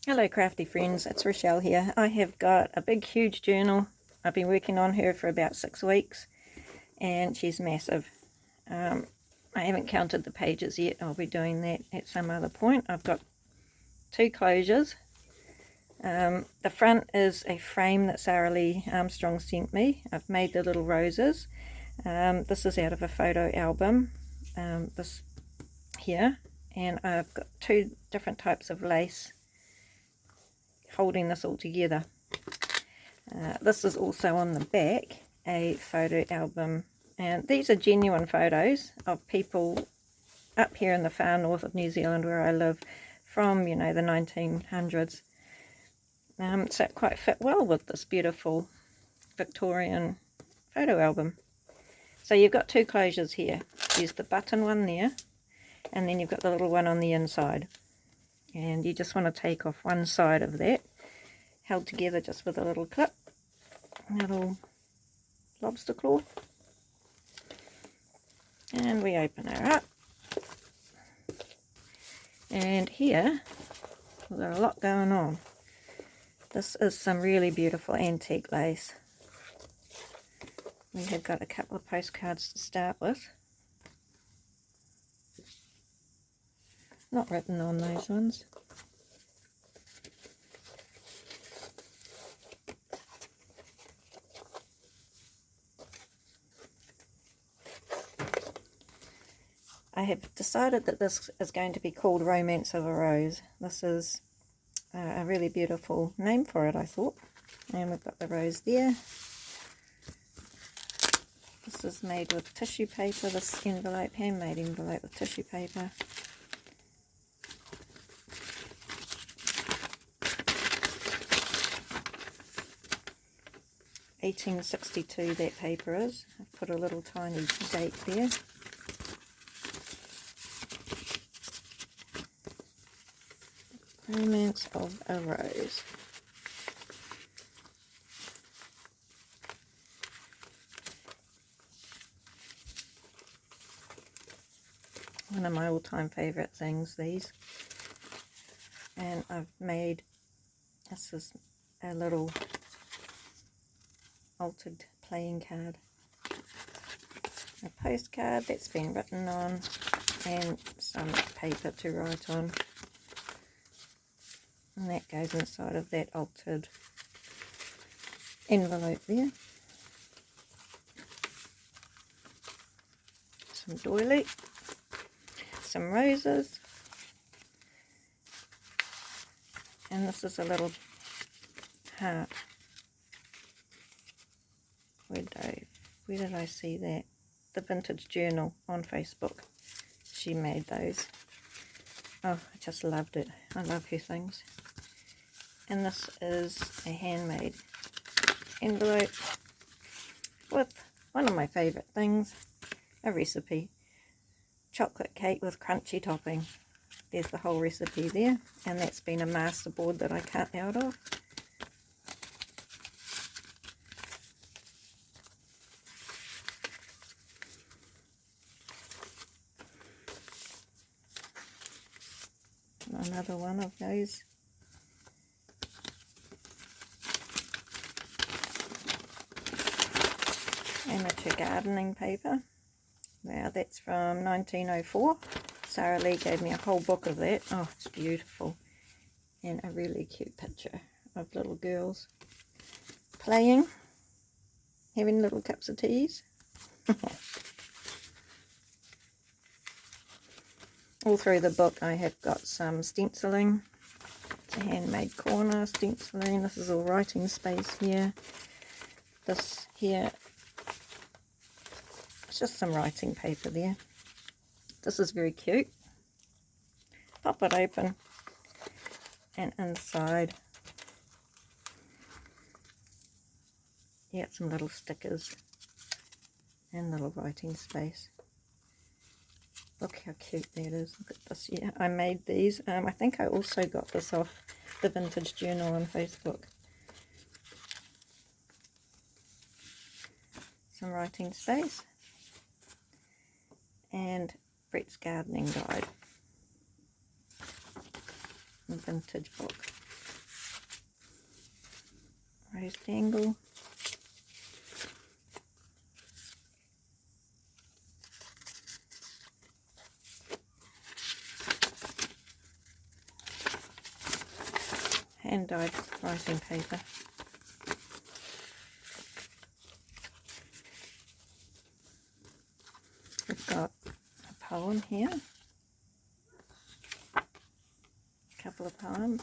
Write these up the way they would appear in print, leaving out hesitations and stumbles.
Hello crafty friends, it's Rochelle here. I have got a big huge journal. I've been working on her for about 6 weeks and she's massive. I haven't counted the pages yet. I'll be doing that at some other point. I've got 2 closures. The front is a frame that Sarah Lee Armstrong sent me. I've made the little roses. This is out of a photo album, this here, and I've got 2 different types of lace holding this all together. This is also on the back, a photo album, and these are genuine photos of people up here in the far north of New Zealand where I live from, you know, the 1900s. So it quite fit well with this beautiful Victorian photo album. So you've got 2 closures here. There's the button one there, and then you've got the little one on the inside. And you just want to take off one side of that, held together just with a little clip, a little lobster claw, and we open her up. And here we've got a lot going on. This is some really beautiful antique lace. We have got a couple of postcards to start with. Not written on those ones. I have decided that this is going to be called Romance of a Rose. This is a really beautiful name for it, I thought. And we've got the rose there. This is made with tissue paper, this envelope, handmade envelope with tissue paper. (1862) that paper is. I've put a little tiny date there. Romance of a Rose. One of my all-time favourite things, these. And I've made, this is a little altered playing card. A postcard that's been written on, and some paper to write on. And that goes inside of that altered envelope there. Some doily, some roses, and this is a little heart. Where did I see that? The Vintage Journal on Facebook. She made those. Oh, I just loved it. I love her things. And this is a handmade envelope with one of my favourite things, a recipe. Chocolate cake with crunchy topping. There's the whole recipe there, and that's been a masterboard that I cut out of. Another one of those. Amateur gardening paper. Now that's from 1904. Sarah Lee gave me a whole book of that. Oh, it's beautiful. And a really cute picture of little girls playing, having little cups of teas. All through the book I have got some stenciling. It's a handmade corner stenciling. This is all writing space here. This here, it's just some writing paper there. This is very cute. Pop it open, and inside you got some little stickers and little writing space. Look how cute that is. Look at this. Yeah, I made these. I think I also got this off the Vintage Journal on Facebook. Some writing space. And Brett's Gardening Guide. A vintage book. rose dangle. Hand dyed writing paper. We've got a poem here, a couple of poems,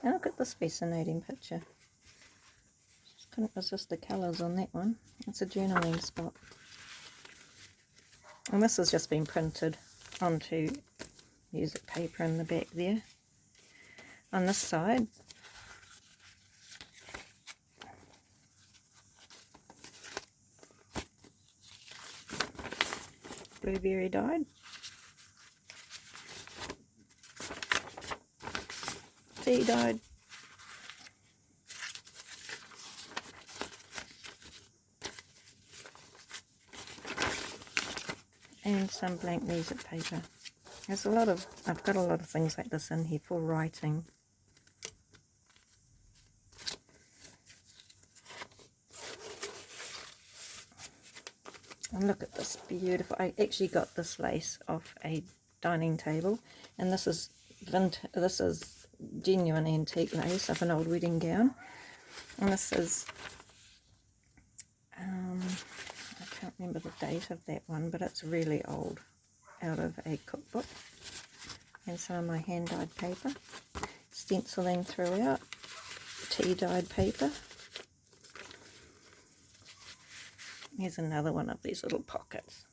and look at this fascinating picture. Just couldn't resist the colours on that one. It's a journaling spot, and this has just been printed onto music paper in the back there. On this side, blueberry dyed, tea dyed, and some blank music paper. There's a lot of, I've got a lot of things like this in here for writing. And look at this beautiful, I actually got this lace off a dining table, and this is genuine antique lace of an old wedding gown. And this is, I can't remember the date of that one, but it's really old, out of a cookbook. And some of my hand dyed paper, stenciling throughout, tea dyed paper. Here's another one of these little pockets.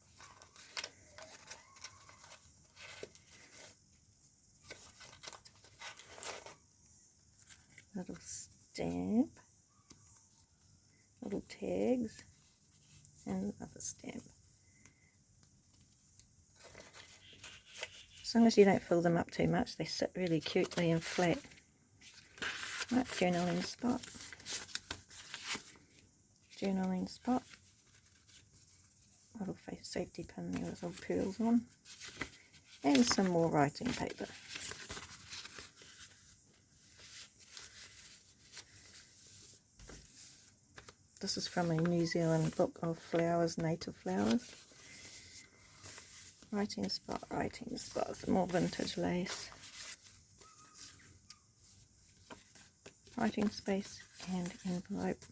Little stamp, little tags, and another stamp. As long as you don't fill them up too much, they sit really cutely and flat. Right, journaling spot. Journaling spot. Little face safety pin there with little pearls on, and some more writing paper. This is from a New Zealand book of flowers, native flowers. Writing spot, some more vintage lace. Writing space and envelope.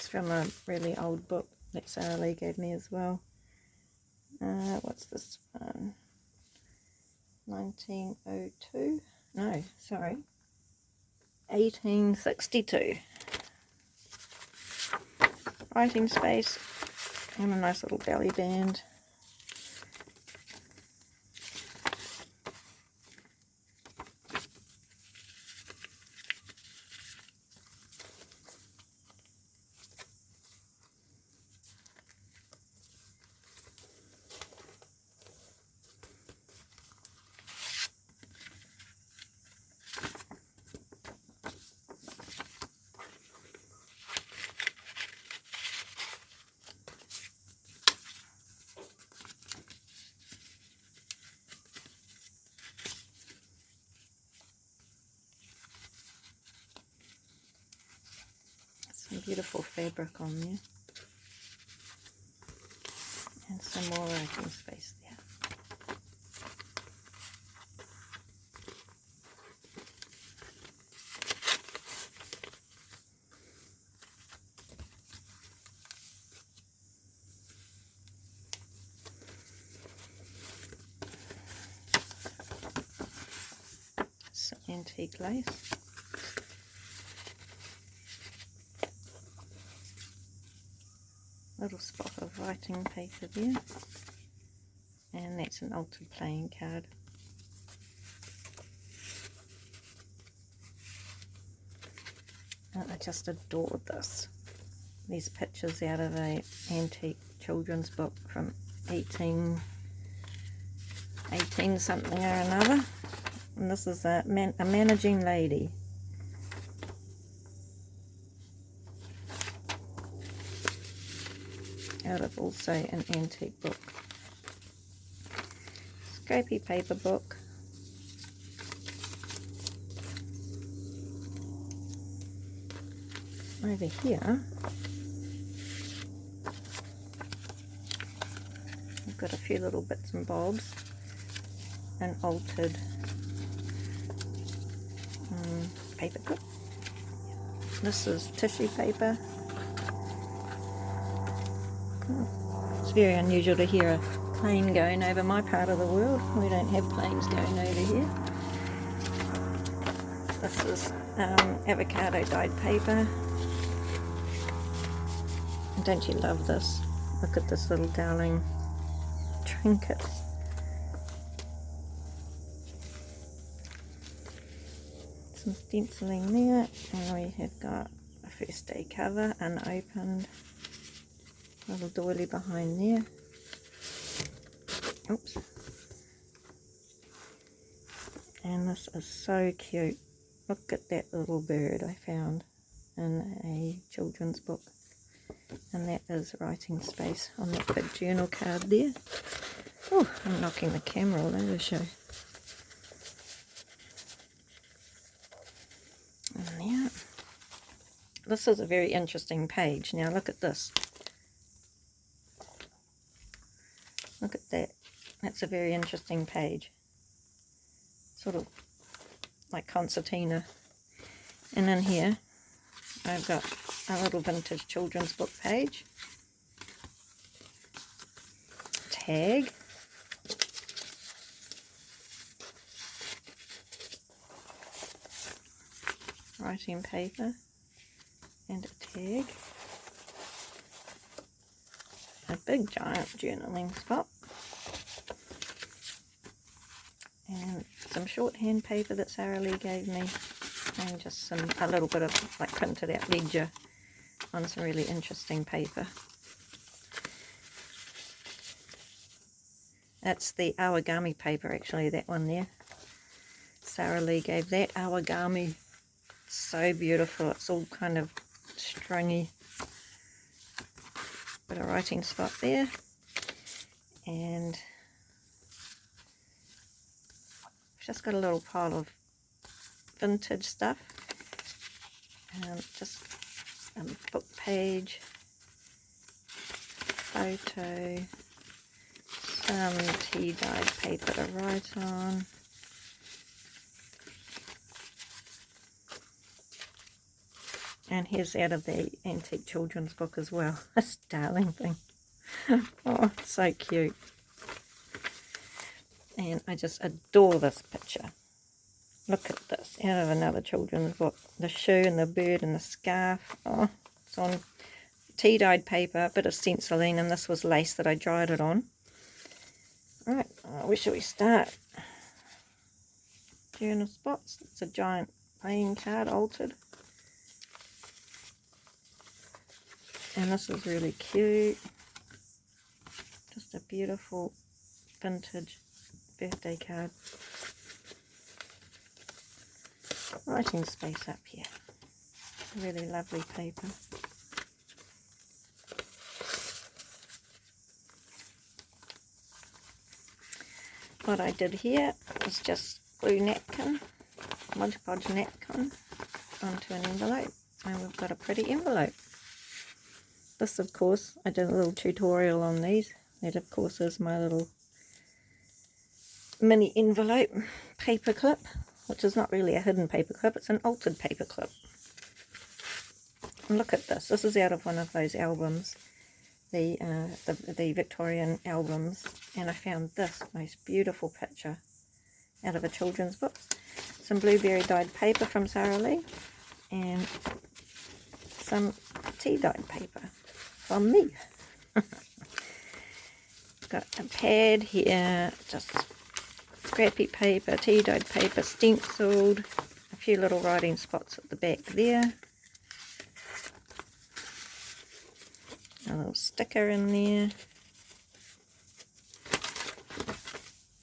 From a really old book that Sarah Lee gave me as well. What's this one? 1902? No, sorry. 1862. Writing space and a nice little belly band. Some beautiful fabric on there, and some more writing space there. Some antique lace. Little spot of writing paper there, and that's an altered playing card. I just adored this. These pictures out of a antique children's book from 18 something or another, and this is a managing lady. Out of also an antique book. Scrapey paper book. over here I've got a few little bits and bobs, an altered paper clip. This is tissue paper. It's very unusual to hear a plane going over my part of the world. We don't have planes going over here. This is avocado dyed paper. And don't you love this? Look at this little darling trinket. Some stenciling there, and we have got a first day cover unopened. Little doily behind there. Oops. And this is so cute. Look at that little bird I found in a children's book. And that is writing space on that big journal card there. Oh, I'm knocking the camera all over the show. And there. This is a very interesting page. Now look at this. Look at that. That's a very interesting page. Sort of like concertina. And in here I've got a little vintage children's book page. Tag. Writing paper. And a tag. A big giant journaling spot. And some shorthand paper that Sarah Lee gave me. And just a little bit of like printed out ledger on some really interesting paper. That's the origami paper actually, that one there. Sarah Lee gave that origami. So beautiful, it's all kind of stringy. Bit of writing spot there. And I've just got a little pile of vintage stuff. Just a book page, photo, some tea dyed paper to write on. And here's out of the antique children's book as well. This darling thing. Oh, so cute. And I just adore this picture. Look at this, out of another children's book. The shoe and the bird and the scarf. Oh, it's on tea-dyed paper, a bit of stenciling, and this was lace that I dried it on. Right, where shall we start? Journal spots. It's a giant playing card, altered. And this is really cute. Just a beautiful vintage birthday card. Writing space up here. Really lovely paper. What I did here was just glue napkin, Mod Podge napkin onto an envelope, and we've got a pretty envelope. This, of course, I did a little tutorial on these. That, of course, is my little mini envelope paper clip, which is not really a hidden paper clip, it's an altered paper clip. And look at this. This is out of one of those albums, the Victorian albums, and I found this most beautiful picture out of a children's book. Some blueberry dyed paper from Sarah Lee, and some tea dyed paper from me. Got a pad here, just scrappy paper, tea dyed paper, stenciled, a few little writing spots at the back there, a little sticker in there,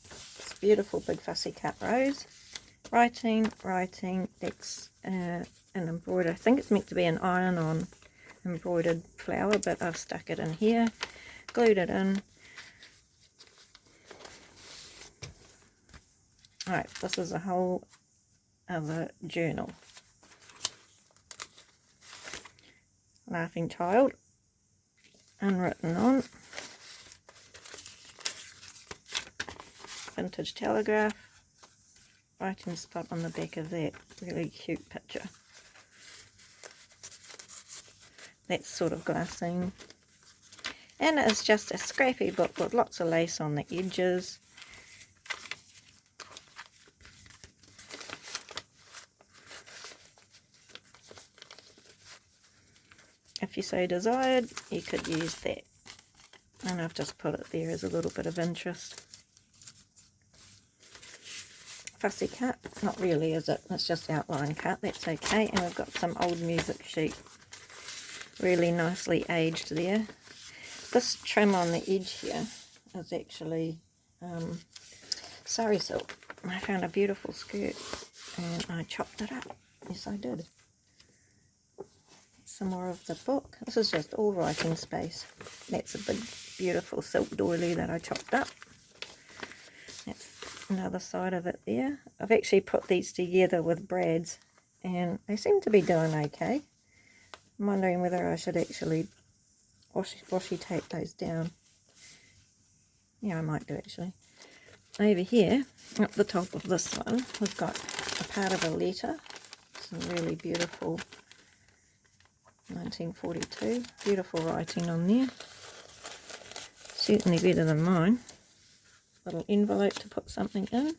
this beautiful big fussy cut rose, writing, that's an embroidered, I think it's meant to be an iron-on embroidered flower, but I've stuck it in here, glued it in. Alright, this is a whole other journal. laughing child, unwritten on. Vintage Telegraph, writing spot on the back of that. Really cute picture. That's sort of glassine. And it's just a scrappy book with lots of lace on the edges. If you so desired, you could use that. And I've just put it there as a little bit of interest. Fussy cut, not really, is it? It's just outline cut, that's okay. And we've got some old music sheet, really nicely aged there. This trim on the edge here is actually sari silk. I found a beautiful skirt and I chopped it up. Yes, I did. Some more of the book. This is just all writing space. That's a big, beautiful silk doily that I chopped up. That's another side of it there. I've actually put these together with brads and they seem to be doing okay. I'm wondering whether I should actually washi tape those down. Yeah, I might do actually. Over here, up the top of this one, we've got a part of a letter. Some really beautiful 1942. Beautiful writing on there. Certainly better than mine. Little envelope to put something in.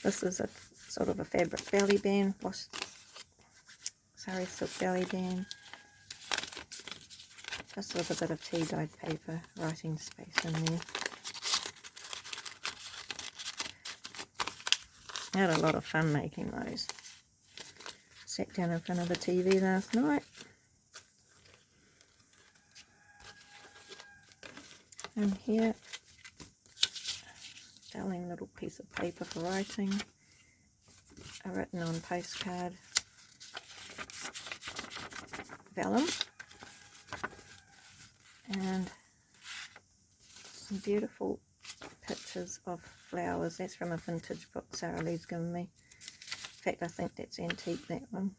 This is a sort of a fabric belly band, sari silk belly band. Just with a bit of tea dyed paper, writing space in there. I had a lot of fun making those. Sat down in front of the TV last night. And here, darling little piece of paper for writing. A written on postcard. Vellum. And some beautiful pictures of flowers. That's from a vintage book Sarah Lee's given me. In fact, I think that's antique, that one.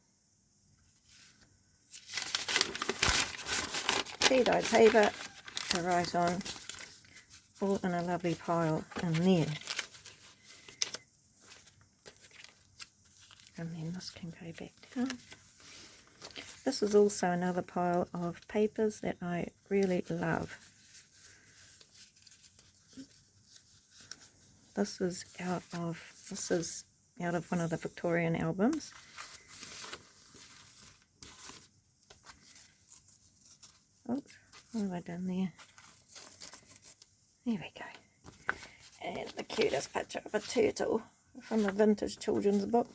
Tea dyed paper to write on, all in a lovely pile in there. And then this can go back down. This is also another pile of papers that I really love. This is out of one of the Victorian albums. Oops, what have I done there? There we go. And the cutest picture of a turtle from a vintage children's book.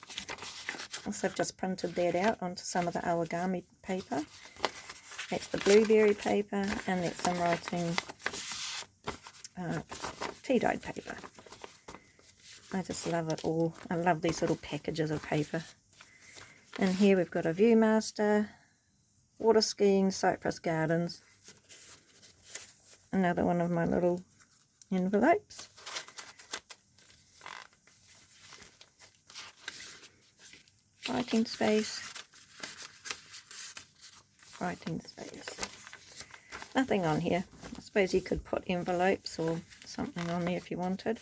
Also, I've just printed that out onto some of the origami paper. That's the blueberry paper, and that's some writing tea dyed paper. I just love it all. I love these little packages of paper. And here we've got a Viewmaster, water skiing, Cypress Gardens. Another one of my little envelopes. Writing space. Writing space. Nothing on here. I suppose you could put envelopes or something on there if you wanted.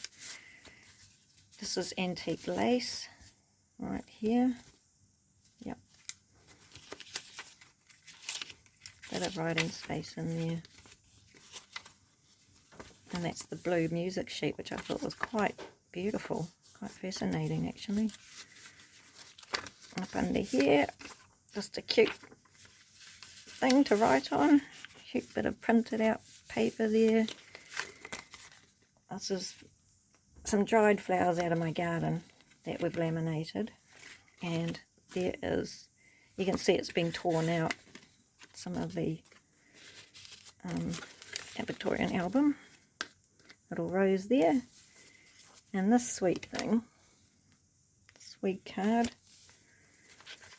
This is antique lace right here. Yep. Bit of writing space in there. And that's the blue music sheet, which I thought was quite beautiful, quite fascinating actually. Up under here, just a cute thing to write on. Cute bit of printed out paper there. This is some dried flowers out of my garden that we've laminated, and there is, you can see it's been torn out, some of the Victorian album. Little rose there, and this sweet thing, sweet card,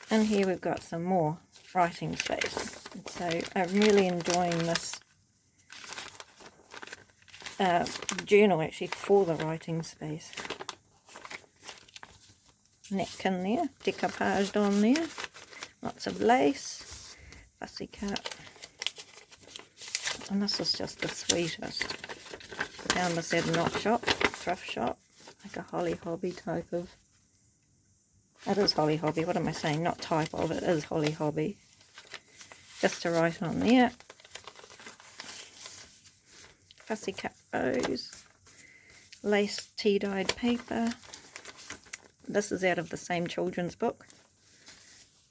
and here we've got some more writing space. And so I'm really enjoying this journal actually for the writing space. Napkin there, decoupaged on there, lots of lace, fussy cut. And this is just the sweetest. Found this at a knot shop, thrift shop, like a Holly Hobby type of. It is Holly Hobby, what am I saying? Not type of, it is Holly Hobby. Just to write on there. Fussy cut bows. Lace tea-dyed paper. This is out of the same children's book.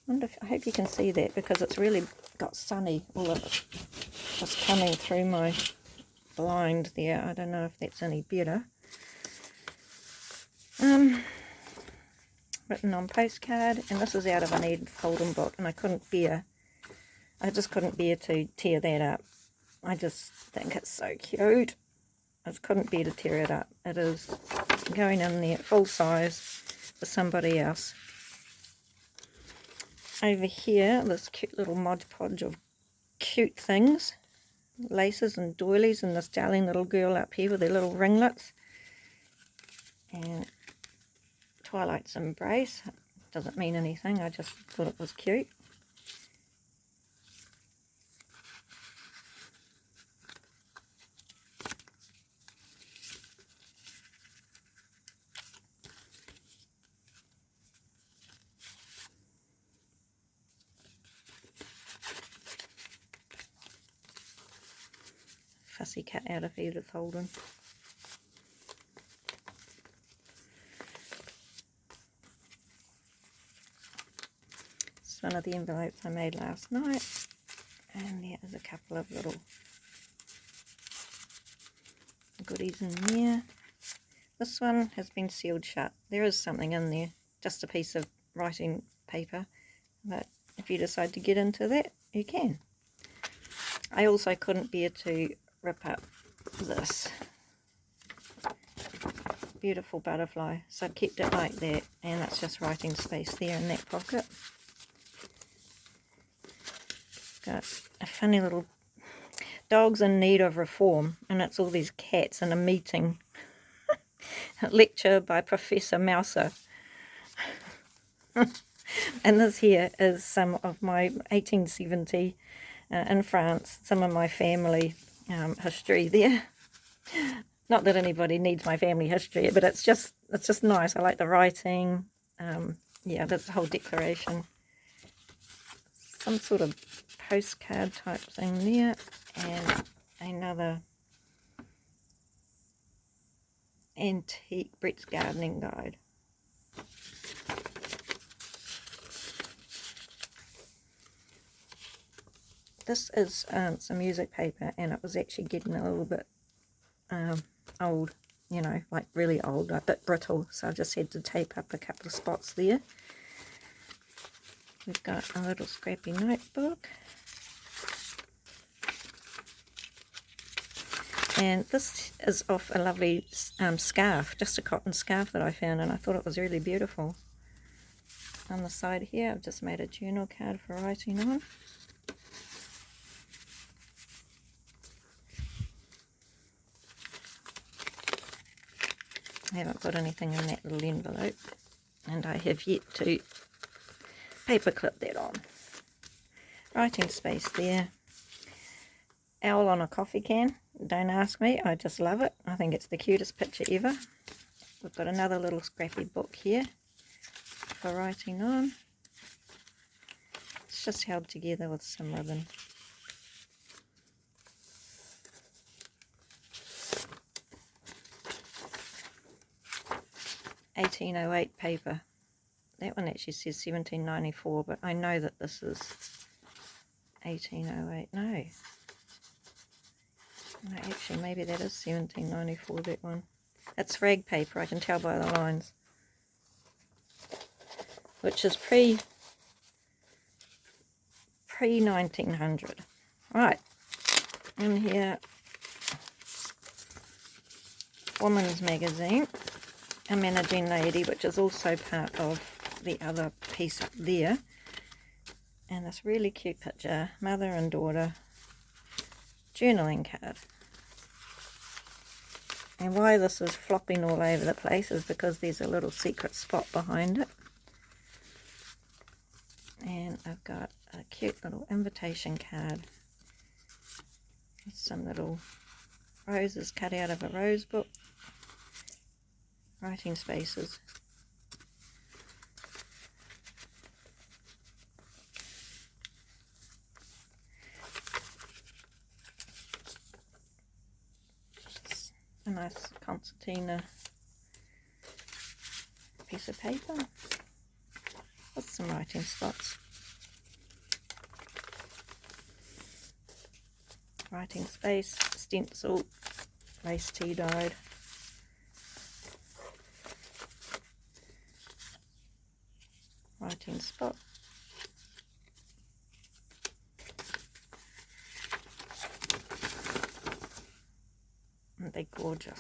I hope you can see that because it's really got sunny, all of it just coming through my blind there. I don't know if that's any better. Written on postcard, and this is out of an Edith Holden book, and I just couldn't bear to tear that up. I just think it's so cute. I just couldn't bear to tear it up. It is going in there full size for somebody else. Over here, this cute little Mod Podge of cute things. Laces and doilies, and this darling little girl up here with her little ringlets. And Twilight's Embrace. Doesn't mean anything, I just thought it was cute. Fussy cut out of Edith Holden. It's one of the envelopes I made last night, and there is a couple of little goodies in there. This one has been sealed shut. There is something in there, just a piece of writing paper, but if you decide to get into that, you can. I also couldn't bear to rip up this beautiful butterfly, so I've kept it like that, and that's just writing space there in that pocket. Got a funny little Dogs in Need of Reform, and it's all these cats in a meeting. A lecture by Professor Mouser. And this here is some of my 1870 in France, some of my family history there. Not that anybody needs my family history, but it's just nice. I like the writing. Yeah, there's a whole declaration. Some sort of postcard type thing there, and another antique Brett's Gardening Guide. This is some music paper, and it was actually getting a little bit old, you know, like really old, a bit brittle, so I just had to tape up a couple of spots there. We've got a little scrappy notebook, and this is off a lovely scarf, just a cotton scarf that I found, and I thought it was really beautiful. On the side here, I've just made a journal card for writing on. I haven't put anything in that little envelope, and I have yet to paper clip that on. Writing space there. Owl on a coffee can. Don't ask me, I just love it. I think it's the cutest picture ever. We've got another little scrappy book here for writing on. It's just held together with some ribbon. (1808) paper. That one actually says 1794, but I know that this is 1808. No, actually, maybe that is 1794, that one. It's rag paper, I can tell by the lines. Which is pre-1900. Right, in here, Woman's Magazine. A Managing Lady, which is also part of the other piece up there, and this really cute picture, mother and daughter journaling card. And why this is flopping all over the place is because there's a little secret spot behind it. And I've got a a cute little invitation card with some little roses cut out of a rose book, writing spaces. A nice concertina piece of paper with some writing spots. Writing space, stencil, lace tea dyed. Writing spot. And they're gorgeous.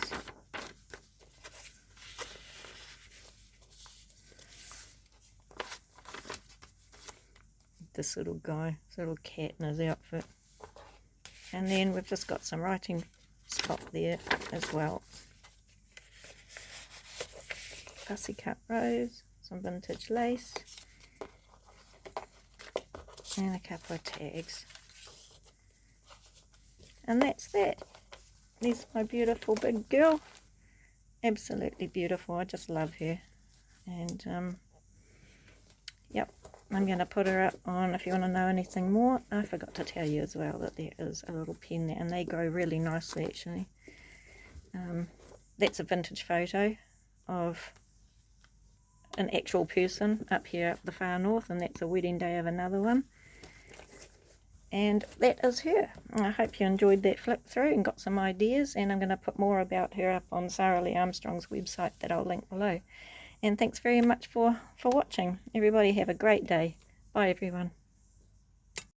This little guy, this little cat in his outfit. And then we've just got some writing spot there as well. Fussy cut rose, some vintage lace, and a couple of tags. And that's that. There's my beautiful big girl. Absolutely beautiful. I just love her. And yep, I'm going to put her up on, if you want to know anything more, I forgot to tell you as well that there is a little pen there, and they grow really nicely actually. That's a vintage photo of an actual person up here up the far north, and that's a wedding day of another one. And that is her. I hope you enjoyed that flip through and got some ideas, and I'm going to put more about her up on Sarah Lee Armstrong's website that I'll link below. And thanks very much for watching. Everybody have a great day. Bye everyone.